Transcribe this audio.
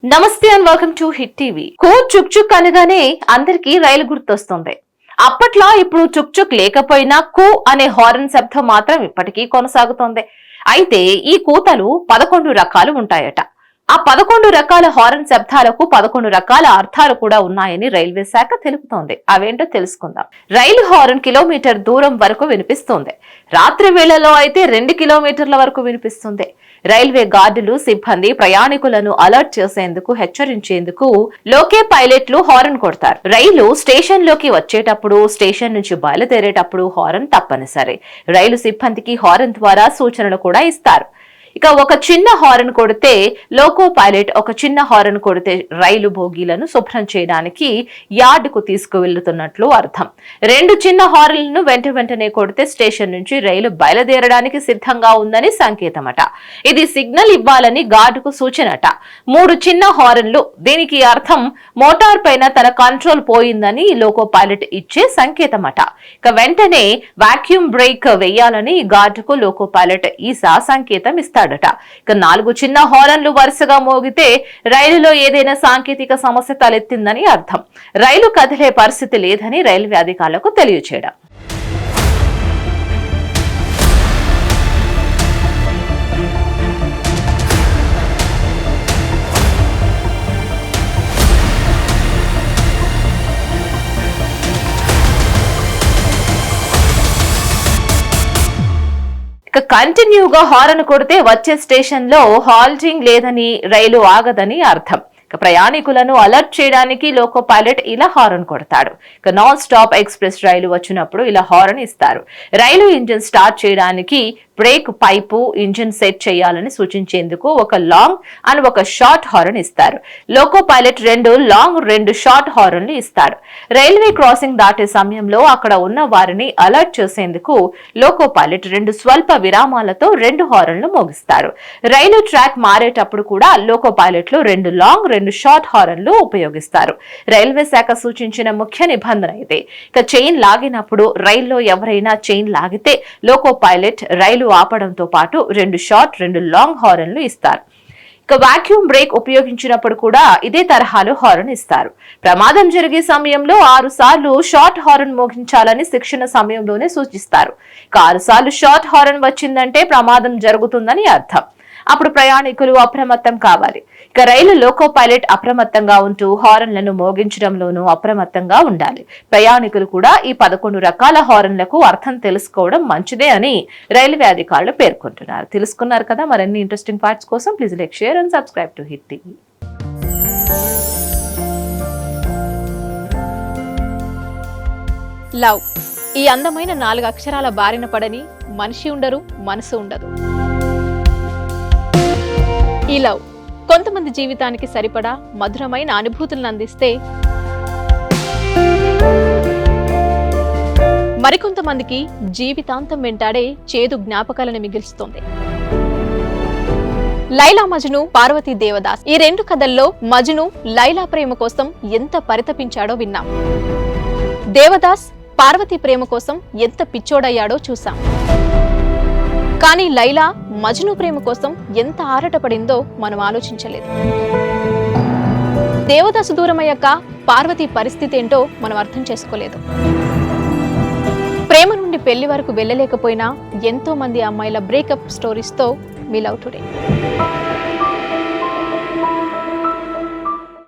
నమస్తే and welcome to hit TV. చుక్ చుక్ అనగానే అందరికీ రైలు గుర్తొస్తుంది. అప్పట్లో ఇప్పుడు చుక్ చుక్ లేకపోయినా అనే హారన్ శబ్దం మాత్రం ఇప్పటికీ కొనసాగుతోంది. అయితే ఈ కూతలు 11 రకాలు ఉంటాయట. ఆ 11 రకాల హారన్ శబ్దాలకు 11 రకాల అర్థాలు కూడా ఉన్నాయని రైల్వే శాఖ తెలుపుతోంది. అవేంటో తెలుసుకుందాం. రైలు హారన్ కిలోమీటర్ దూరం వరకు వినిపిస్తుంది. రాత్రి వేళల్లో అయితే 2 కిలోమీటర్ల వరకు వినిపిస్తుంది. రైల్వే గార్డులు సిబ్బంది ప్రయాణికులను అలర్ట్ చేసేందుకు హెచ్చరించేందుకు లోకే పైలట్లు హారన్ కొడతారు. రైలు స్టేషన్ లోకి వచ్చేటప్పుడు, స్టేషన్ నుంచి బయలుదేరేటప్పుడు హారన్ తప్పనిసరి. రైలు సిబ్బందికి హారన్ ద్వారా సూచనలు కూడా ఇస్తారు. ఇక ఒక చిన్న హారన్ కొడితే లోకో పైలట్ ఒక చిన్న హారన్ కొడితే రైలు బోగీలను శుభ్రం చేయడానికి యార్డుకు తీసుకువెళ్తున్నట్లు అర్థం. 2 చిన్న హారన్లను వెంటనే కొడితే స్టేషన్ నుంచి రైలు బయలుదేరడానికి సిద్ధంగా ఉందని సంకేతమట. ఇది సిగ్నల్ ఇవ్వాలని గార్డుకు సూచనట. 3 చిన్న హారన్లు, దీనికి అర్థం మోటార్ పైన తన కంట్రోల్ పోయిందని లోకో పైలట్ ఇచ్చే సంకేతమట. ఇక వెంటనే వాక్యూమ్ బ్రేక్ వేయాలని గార్డుకు లోకో పైలట్ ఈసా సంకేతం ఇస్తాడు. ఇక 4 చిన్న హారన్లు వరుసగా మోగితే రైలులో ఏదైనా సాంకేతిక సమస్య తలెత్తిందని అర్థం. రైలు కదిలే పరిస్థితి లేదని రైల్వే అధికారులకు తెలియజేయడం. ఇక కంటిన్యూగా హారన్ కొడితే వచ్చే స్టేషన్ లో హాల్టింగ్ లేదని, రైలు ఆగదని అర్థం. ఇక ప్రయాణికులను అలర్ట్ చేయడానికి లోకో పైలట్ ఇలా హారన్ కొడతాడు. ఇక నాన్ స్టాప్ ఎక్స్ప్రెస్ రైలు వచ్చినప్పుడు ఇలా హారన్ ఇస్తారు. రైలు ఇంజిన్ స్టార్ట్ చేయడానికి బ్రేక్ పైపు ఇంజిన్ సెట్ చేయాలని సూచించేందుకు ఒక లాంగ్ అండ్ ఒక షార్ట్ హారన్ ఇస్తారు. లోకో పైలట్ 2 లాంగ్ 2 షార్ట్ హారన్లు ఇస్తాడు. రైల్వే క్రాసింగ్ దాటే సమయంలో అక్కడ ఉన్న వారిని అలర్ట్ చేసేందుకు లోకో పైలట్ 2 స్వల్ప విరామాలతో 2 హారన్లు మోగిస్తారు. రైలు ట్రాక్ మారేటప్పుడు కూడా లోకో పైలట్లు 2 లాంగ్ 2 షార్ట్ హారన్లు ఉపయోగిస్తారు. రైల్వే శాఖ సూచించిన ముఖ్య నిబంధన ఇదే. ఇక చైన్ లాగినప్పుడు రైల్లో ఎవరైనా చైన్ లాగితే లోకో పైలట్ రైలు ఆపడంతో పాటు 2 షార్ట్ 2 లాంగ్ హారన్లు ఇస్తారు. ఇక వాక్యూమ్ బ్రేక్ ఉపయోగించినప్పుడు కూడా ఇదే తరహాలో హారన్ ఇస్తారు. ప్రమాదం జరిగే సమయంలో 6 సార్లు షార్ట్ హారన్ మోగించాలని శిక్షణ సమయంలోనే సూచిస్తారు. ఇక 6 సార్లు షార్ట్ హారన్ వచ్చిందంటే ప్రమాదం జరుగుతుందని అర్థం. అప్పుడు ప్రయాణికులు అప్రమత్తం కావాలి. ఇక రైలు లోకో పైలట్ అప్రమత్తంగా ఉంటూ హారన్లను మోగించడంలోనూ అప్రమత్తంగా ఉండాలి. ప్రయాణికులు కూడా ఈ 11 రకాల హారన్లకు అర్థం తెలుసుకోవడం మంచిదే అని రైల్వే అధికారులు పేర్కొంటున్నారు. తెలుసుకున్నారు కదా. మరిన్ని ఇంట్రెస్టింగ్ పార్ట్స్ కోసం please like, share and subscribe to hit TV. Love, ఈ అందమైన 4 అక్షరాల బారిన పడని మనిషి ఉండరు, మనసు ఉండదు. ఈ లవ్ కొంతమంది జీవితానికి సరిపడా మధురమైన అనుభూతులను అందిస్తే, మరికొంతమందికి జీవితాంతం వెంటాడే చేదు జ్ఞాపకాలను మిగిల్స్తుంది. లైలా మజ్ను, పార్వతీ దేవదాస్, ఈ 2 కథల్లో మజ్ను లైలా ప్రేమ కోసం ఎంత పరితపించాడో విన్నాం. దేవదాస్ పార్వతీ ప్రేమ కోసం ఎంత పిచ్చోడయ్యాడో చూసాం. కానీ లైలా మజ్ను ప్రేమ కోసం ఎంత ఆరాటపడిందో మనం ఆలోచించలేదు. దేవదాసు దూరమయ్యాక పార్వతి పరిస్థితి ఏంటో మనం అర్థం చేసుకోలేదు. ప్రేమ నుండి పెళ్లి వరకు వెళ్ళలేకపోయినా ఎంతో మంది అమ్మాయిల బ్రేకప్ స్టోరీస్తో మీ లవ్ టుడే.